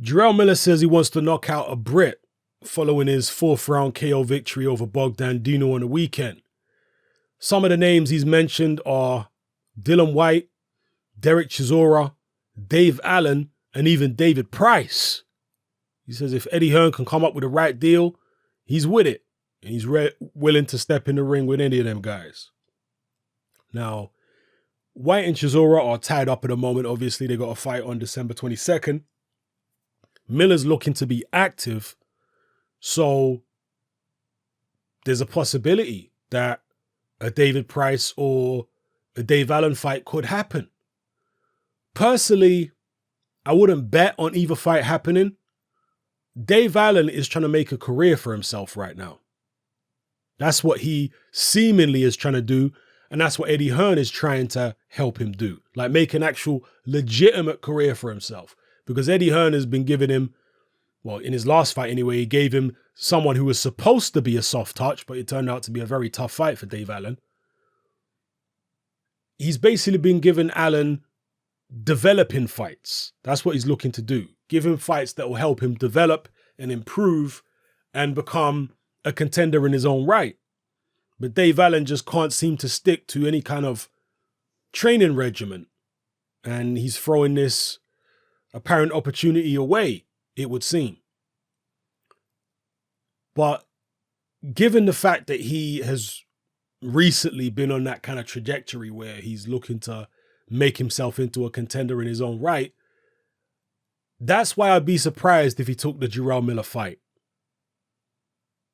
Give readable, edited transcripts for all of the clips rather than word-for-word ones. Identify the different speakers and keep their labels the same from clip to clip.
Speaker 1: Jarrell Miller says he wants to knock out a Brit following his 4th round KO victory over Bogdan Dino on the weekend. Some of the names he's mentioned are Dillian Whyte, Dereck Chisora, Dave Allen, and even David Price. He says if Eddie Hearn can come up with the right deal, he's with it. And he's willing to step in the ring with any of them guys. Now, Whyte and Chisora are tied up at the moment. Obviously, they got a fight on December 22nd. Miller's looking to be active. So there's a possibility that a David Price or a Dave Allen fight could happen. Personally, I wouldn't bet on either fight happening. Dave Allen is trying to make a career for himself right now. That's what he seemingly is trying to do. And that's what Eddie Hearn is trying to help him do. Like make an actual legitimate career for himself. Because Eddie Hearn has been giving him, well, in his last fight anyway, he gave him someone who was supposed to be a soft touch, but it turned out to be a very tough fight for Dave Allen. He's basically been giving Allen developing fights. That's what he's looking to do. Give him fights that will help him develop and improve and become a contender in his own right. But Dave Allen just can't seem to stick to any kind of training regimen. And he's throwing this apparent opportunity away, it would seem. But given the fact that he has recently been on that kind of trajectory where he's looking to make himself into a contender in his own right, that's why I'd be surprised if he took the Jarrell Miller fight.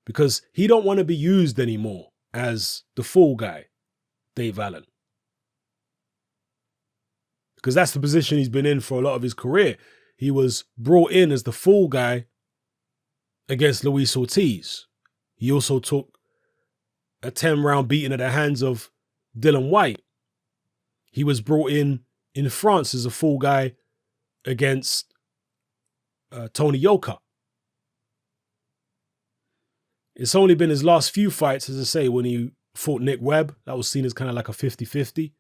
Speaker 1: Because he don't want to be used anymore as the fall guy, Dave Allen. Because that's the position he's been in for a lot of his career. He was brought in as the fall guy against Luis Ortiz. He also took a 10-round beating at the hands of Dillian Whyte. He was brought in France as a fall guy against Tony Yoka. It's only been his last few fights, as I say, when he fought Nick Webb. That was seen as kind of like a 50-50.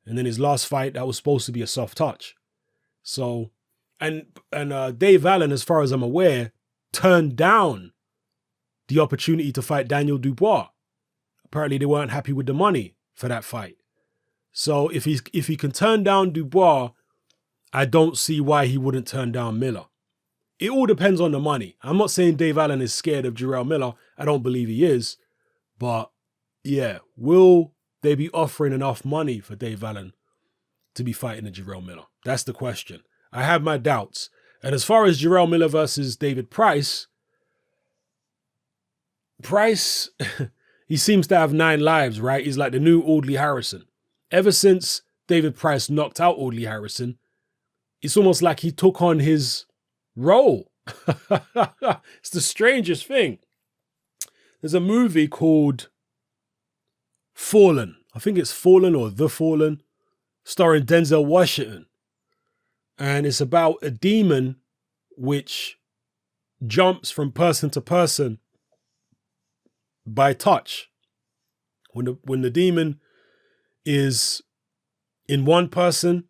Speaker 1: And then his last fight, that was supposed to be a soft touch. So, and Dave Allen, as far as I'm aware, turned down the opportunity to fight Daniel Dubois. Apparently they weren't happy with the money for that fight. So if he can turn down Dubois, I don't see why he wouldn't turn down Miller. It all depends on the money. I'm not saying Dave Allen is scared of Jarrell Miller. I don't believe he is. But yeah, will they be offering enough money for Dave Allen to be fighting a Jarrell Miller? That's the question. I have my doubts. And as far as Jarrell Miller versus David Price, he seems to have 9 lives, right? He's like the new Audley Harrison. Ever since David Price knocked out Audley Harrison, it's almost like he took on his role. It's the strangest thing. There's a movie called Fallen. I think it's Fallen or The Fallen, starring Denzel Washington. And it's about a demon which jumps from person to person by touch. When the demon is in one person,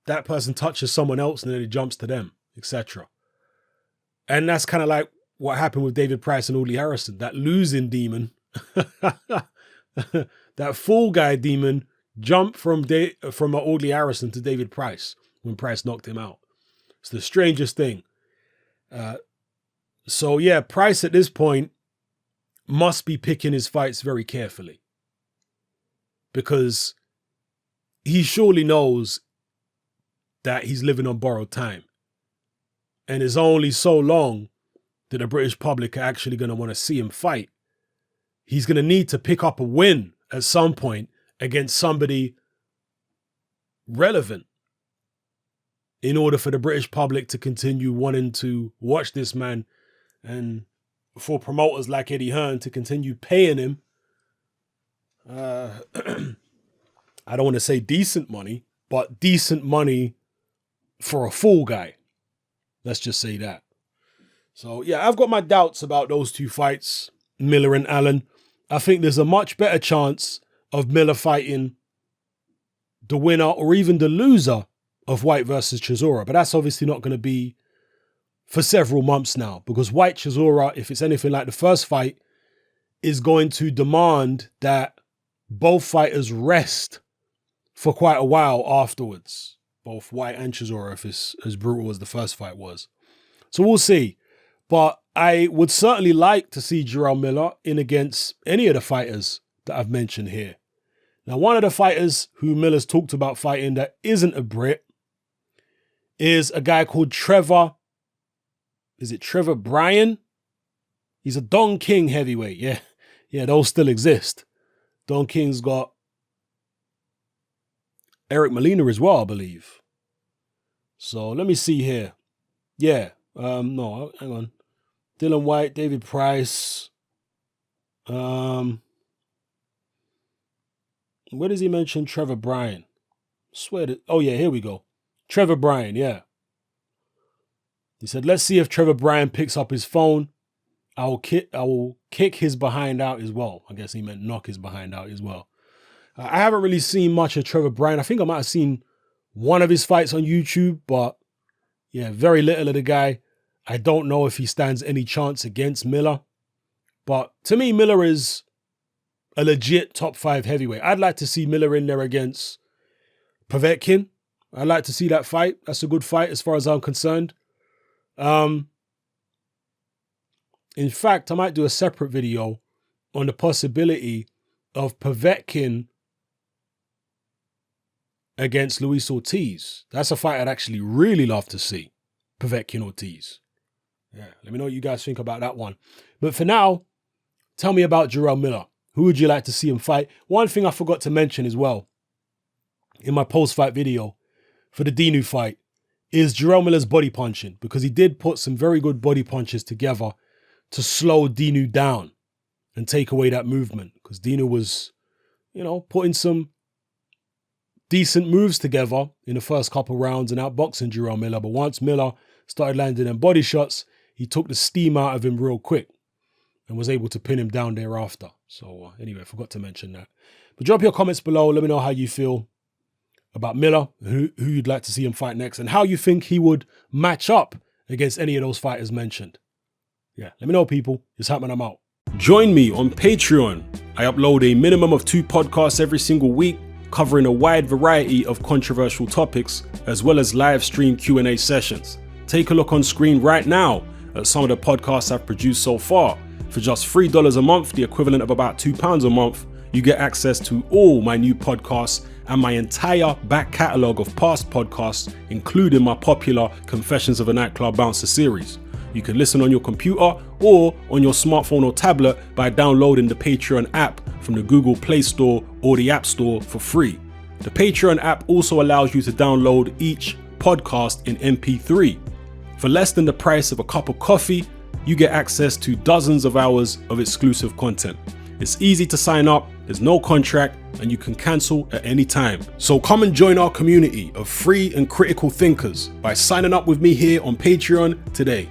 Speaker 1: that person touches someone else and then it jumps to them, etc. And that's kind of like what happened with David Price and Audley Harrison. That losing demon, that fall guy demon jumped from Audley Harrison to David Price when Price knocked him out. It's the strangest thing. So yeah, Price at this point must be picking his fights very carefully, because he surely knows that he's living on borrowed time. And it's only so long that the British public are actually going to want to see him fight. He's going to need to pick up a win at some point against somebody relevant in order for the British public to continue wanting to watch this man, and for promoters like Eddie Hearn to continue paying him, I don't want to say decent money, but decent money for a fool guy. Let's just say that. So yeah, I've got my doubts about those two fights, Miller and Allen. I think there's a much better chance of Miller fighting the winner or even the loser of Whyte versus Chisora. But that's obviously not going to be for several months now, because Whyte Chisora, if it's anything like the first fight, is going to demand that both fighters rest for quite a while afterwards. Both Whyte and Chisora, if it's as brutal as the first fight was. So we'll see. But I would certainly like to see Jarrell Miller in against any of the fighters that I've mentioned here. Now, one of the fighters who Miller's talked about fighting that isn't a Brit is a guy called Trevor. Is it Trevor Bryan? He's a Don King heavyweight. Yeah, those still exist. Don King's got Eric Molina as well, I believe. So let me see here. Yeah, no, hang on. Dillian Whyte, David Price. Where does he mention Trevor Bryan? Swear to, oh yeah, here we go. Trevor Bryan, yeah. He said, let's see if Trevor Bryan picks up his phone. I will kick his behind out as well. I guess he meant knock his behind out as well. I haven't really seen much of Trevor Bryan. I think I might have seen one of his fights on YouTube, but yeah, very little of the guy. I don't know if he stands any chance against Miller. But to me, Miller is a legit top 5 heavyweight. I'd like to see Miller in there against Povetkin. I'd like to see that fight. That's a good fight as far as I'm concerned. In fact, I might do a separate video on the possibility of Povetkin against Luis Ortiz. That's a fight I'd actually really love to see. Povetkin Ortiz. Yeah, let me know what you guys think about that one. But for now, tell me about Jarrell Miller. Who would you like to see him fight? One thing I forgot to mention as well in my post-fight video for the Dinu fight is Jarrell Miller's body punching, because he did put some very good body punches together to slow Dinu down and take away that movement, because Dinu was, putting some decent moves together in the first couple rounds and outboxing Jarrell Miller. But once Miller started landing them body shots, he took the steam out of him real quick and was able to pin him down thereafter. So anyway, I forgot to mention that. But drop your comments below. Let me know how you feel about Miller, who you'd like to see him fight next, and how you think he would match up against any of those fighters mentioned. Yeah, let me know, people. It's happening. I'm out. Join me on Patreon. I upload a minimum of 2 podcasts every single week, covering a wide variety of controversial topics, as well as live stream Q&A sessions. Take a look on screen right now at some of the podcasts I've produced so far. For just $3 a month, the equivalent of about £2 a month, you get access to all my new podcasts and my entire back catalogue of past podcasts, including my popular Confessions of a Nightclub Bouncer series. You can listen on your computer or on your smartphone or tablet by downloading the Patreon app from the Google Play Store or the App Store for free. The Patreon app also allows you to download each podcast in MP3. For less than the price of a cup of coffee, you get access to dozens of hours of exclusive content. It's easy to sign up, there's no contract, and you can cancel at any time. So come and join our community of free and critical thinkers by signing up with me here on Patreon today.